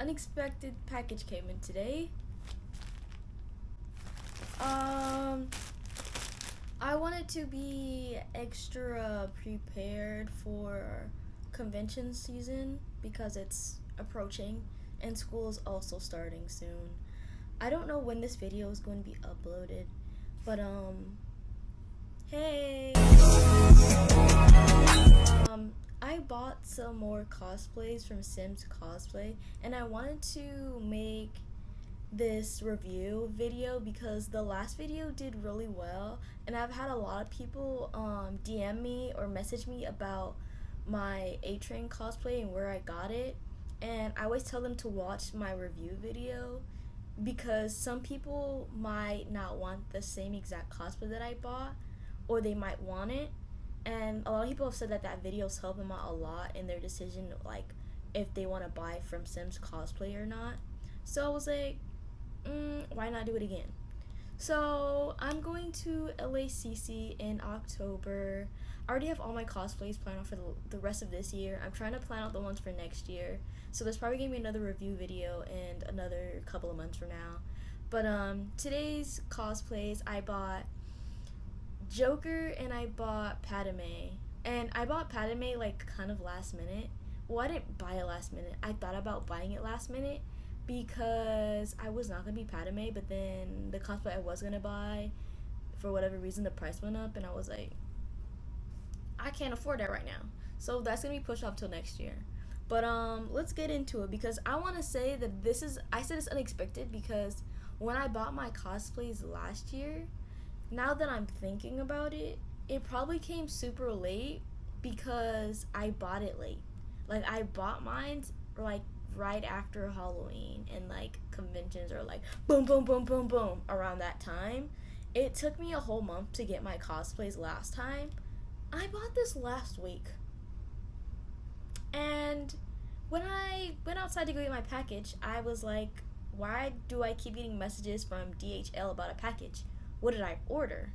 unexpected package came in today. I wanted to be extra prepared for convention season because it's approaching and school is also starting soon. I don't know when this video is going to be uploaded, but hey. I bought some more cosplays from Sims Cosplay, and I wanted to make this review video because the last video did really well, and I've had a lot of people DM me or message me about my A-Train cosplay and where I got it, and I always tell them to watch my review video because some people might not want the same exact cosplay that I bought, or they might want it, and a lot of people have said that that video's helped them out a lot in their decision, like if they want to buy from Sims Cosplay or not. So I was like, why not do it again? So I'm going to LACC in October. I already have all my cosplays planned out for the rest of this year. I'm trying to plan out the ones for next year. So there's probably going to be another review video in another couple of months from now. But today's cosplays, I bought Joker and I bought Padme. And I bought Padme like kind of last minute. Well, I didn't buy it last minute. I thought about buying it last minute because I was not going to be Padme, but then the cosplay I was going to buy, for whatever reason, the price went up, and I was like, I can't afford that right now. So that's going to be pushed off till next year. But let's get into it because I want to say that I said it's unexpected because when I bought my cosplays last year, now that I'm thinking about it, it probably came super late because I bought it late. Like, I bought mine, like, right after Halloween, and, like, conventions are, like, boom, boom, boom, boom, boom, around that time. It took me a whole month to get my cosplays last time. I bought this last week. And when I went outside to go get my package, I was like, why do I keep getting messages from DHL about a package? What did I order?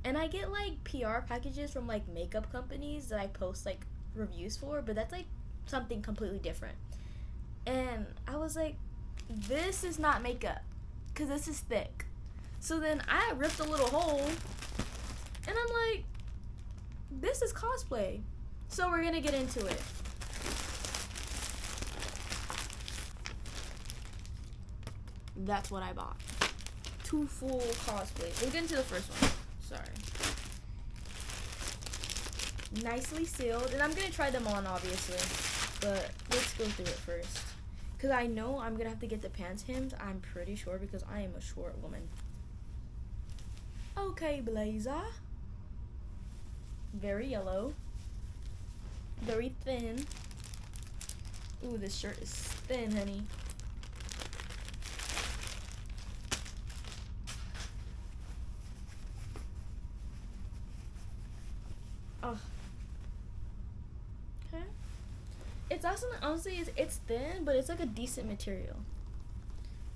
And I get like PR packages from like makeup companies that I post like reviews for, but that's like something completely different. And I was like, this is not makeup because this is thick. So then I ripped a little hole and I'm like, this is cosplay. So we're gonna get into it. That's what I bought. 2 full cosplays. We'll get into the first one. Sorry. Nicely sealed. And I'm going to try them on, obviously. But let's go through it first. Because I know I'm going to have to get the pants hemmed. I'm pretty sure because I am a short woman. Okay, blazer. Very yellow. Very thin. Ooh, this shirt is thin, honey. Oh. Okay. It's also, honestly, it's thin, but it's like a decent material.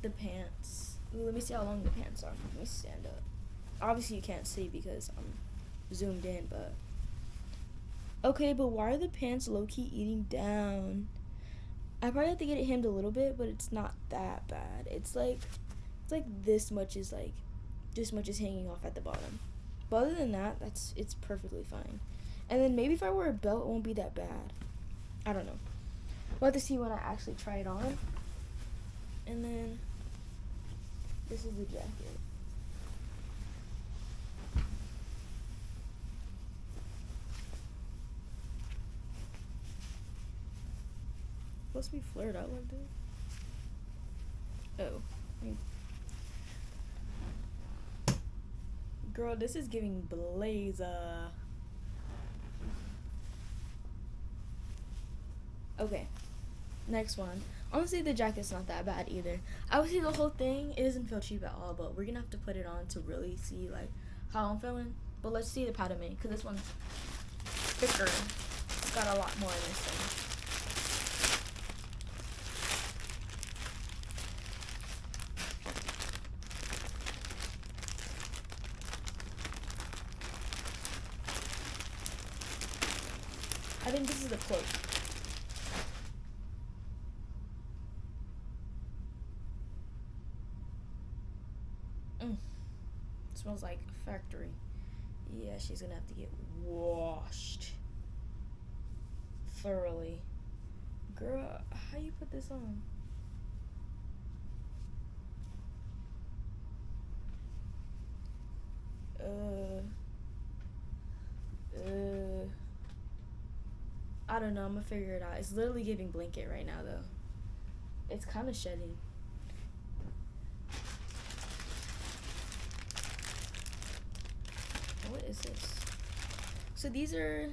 The pants. Ooh, let me see how long the pants are. Let me stand up. Obviously, you can't see because I'm zoomed in, but. Okay, but why are the pants low-key eating down? I probably have to get it hemmed a little bit, but it's not that bad. It's like this much is hanging off at the bottom. But other than that, it's perfectly fine. And then maybe if I wear a belt, it won't be that bad. I don't know. We'll have to see when I actually try it on. And then this is the jacket. Supposed to be flared out like that? Oh. Girl, this is giving blazer. Okay, next one. Honestly, the jacket's not that bad either. Obviously, the whole thing, it doesn't feel cheap at all, but we're gonna have to put it on to really see like how I'm feeling. But let's see the Padme, because this one's thicker. Got a lot more in this thing. I think this is the cloak. smells like a factory. Yeah, she's gonna have to get washed thoroughly. Girl, how you put this on? I don't know. I'm gonna figure it out. It's literally giving blanket right now, though. It's kind of shedding. What is this? So these are.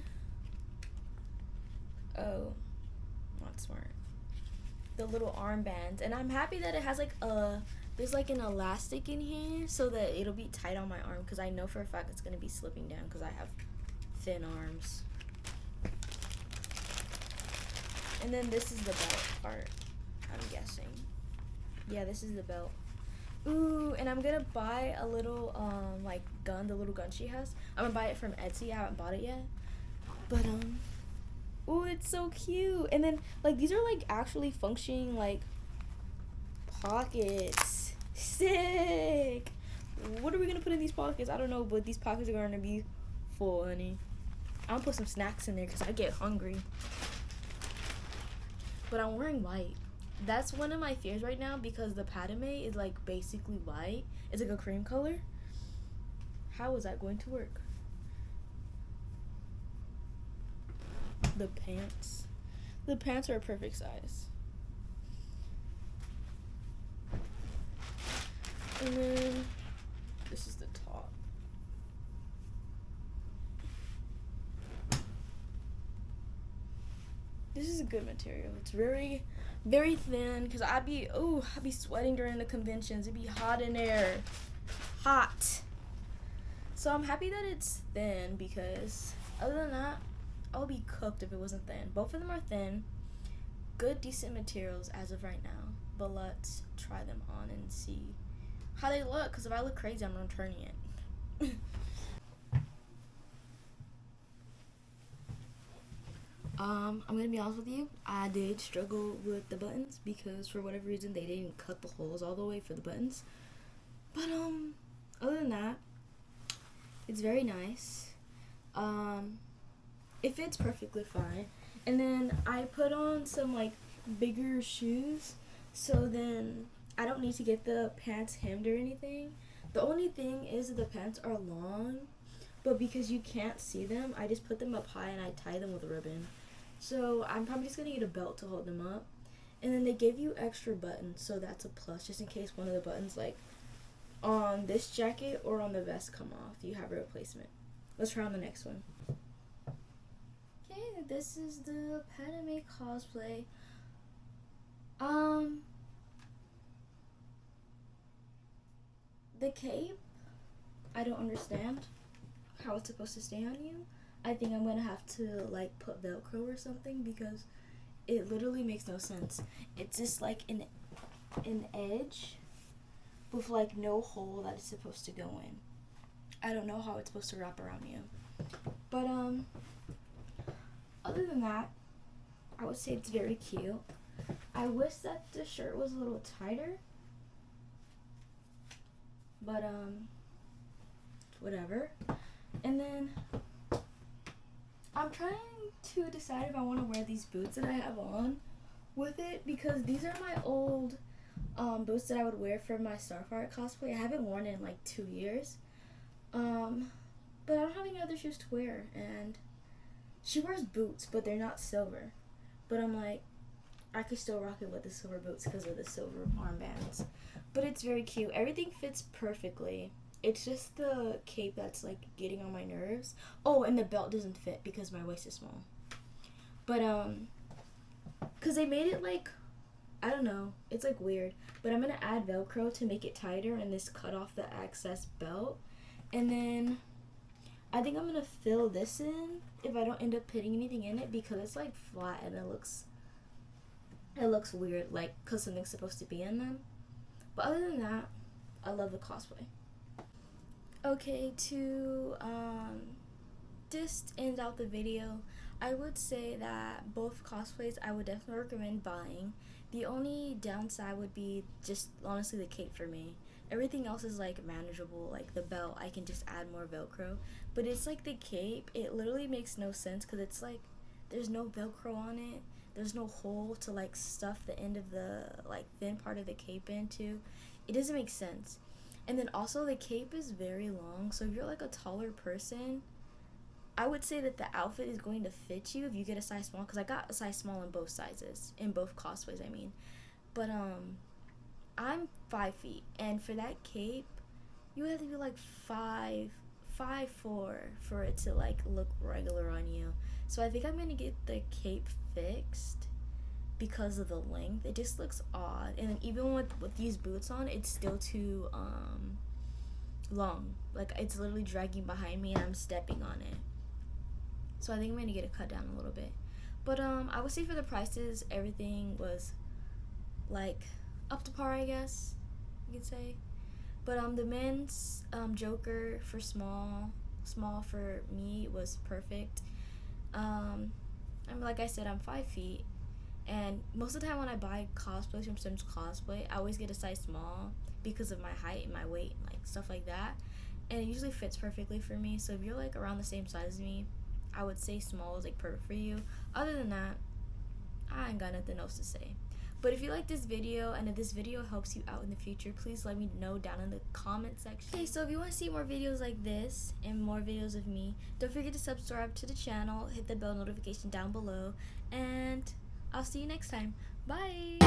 Oh, not smart. The little armbands, and I'm happy that it has like there's like an elastic in here so that it'll be tight on my arm, because I know for a fact it's gonna be slipping down because I have thin arms. And then this is the belt part, I'm guessing. Yeah, this is the belt. Ooh, and I'm gonna buy a little like gun, the little gun she has. I'm gonna buy it from Etsy. I haven't bought it yet, but ooh, it's so cute. And then like these are like actually functioning like pockets. Sick. What are we gonna put in these pockets? I don't know, but these pockets are gonna be full, honey. I'm gonna put some snacks in there because I get hungry. But I'm wearing white. That's one of my fears right now because the Padme is like basically white. It's like a cream color. How is that going to work? The pants. The pants are a perfect size. And then this is the top. This is a good material. It's very, very thin because I'd be sweating during the conventions. It'd be hot in there. Hot. So I'm happy that it's thin because other than that, I would be cooked if it wasn't thin. Both of them are thin. Good, decent materials as of right now. But let's try them on and see how they look, because if I look crazy, I'm returning it. I'm gonna be honest with you, I did struggle with the buttons because for whatever reason they didn't cut the holes all the way for the buttons. But other than that, it's very nice. It fits perfectly fine. And then I put on some like bigger shoes, so then I don't need to get the pants hemmed or anything. The only thing is that the pants are long, but because you can't see them, I just put them up high and I tie them with a ribbon. So I'm probably just gonna get a belt to hold them up. And then they give you extra buttons, so that's a plus, just in case one of the buttons like on this jacket or on the vest come off. You have a replacement. Let's try on the next one. Okay, this is the Padme cosplay. The cape, I don't understand how it's supposed to stay on you. I think I'm gonna have to like put Velcro or something because it literally makes no sense. It's just like an edge with like no hole that it's supposed to go in. I don't know how it's supposed to wrap around you. But other than that, I would say it's very cute. I wish that the shirt was a little tighter. But whatever. And then I'm trying to decide if I want to wear these boots that I have on with it, because these are my old boots that I would wear for my Starfire cosplay. I haven't worn it in like 2 years. But I don't have any other shoes to wear, and she wears boots, but they're not silver. But I'm like, I could still rock it with the silver boots because of the silver armbands. But it's very cute. Everything fits perfectly. It's just the cape that's like getting on my nerves. Oh, and the belt doesn't fit because my waist is small. But cause they made it like, I don't know, it's like weird. But I'm gonna add Velcro to make it tighter and this cut off the excess belt. And then I think I'm gonna fill this in if I don't end up putting anything in it, because it's like flat and it looks weird, like cause something's supposed to be in them. But other than that, I love the cosplay. Okay, to just end out the video, I would say that both cosplays I would definitely recommend buying. The only downside would be just honestly the cape for me, Everything else is like manageable. Like the belt, I can just add more Velcro. But it's like the cape, it literally makes no sense because it's like there's no Velcro on it. There's no hole to like stuff the end of the like thin part of the cape into. It doesn't make sense. And then also the cape is very long, so if you're like a taller person, I would say that the outfit is going to fit you if you get a size small, because I got a size small in both sizes, in both cosplays, I mean. But I'm 5 feet, and for that cape, you have to be like 5'4" for it to like look regular on you. So I think I'm gonna get the cape fixed because of the length. It just looks odd, and then even with these boots on, it's still too long. Like it's literally dragging behind me, and I'm stepping on it. So I think I'm gonna get it cut down a little bit. But I would say for the prices, everything was like up to par, I guess you could say. But the men's Joker for small for me was perfect. I'm like I said, I'm 5 feet, and most of the time when I buy cosplays from Sims Cosplay, I always get a size small because of my height and my weight, and like stuff like that. And it usually fits perfectly for me. So if you're like around the same size as me, I would say small is like perfect for you. Other than that, I ain't got nothing else to say. But if you like this video, and if this video helps you out in the future, please let me know down in the comment section. Okay, so if you want to see more videos like this and more videos of me, don't forget to subscribe to the channel, hit the bell notification down below, and I'll see you next time. Bye!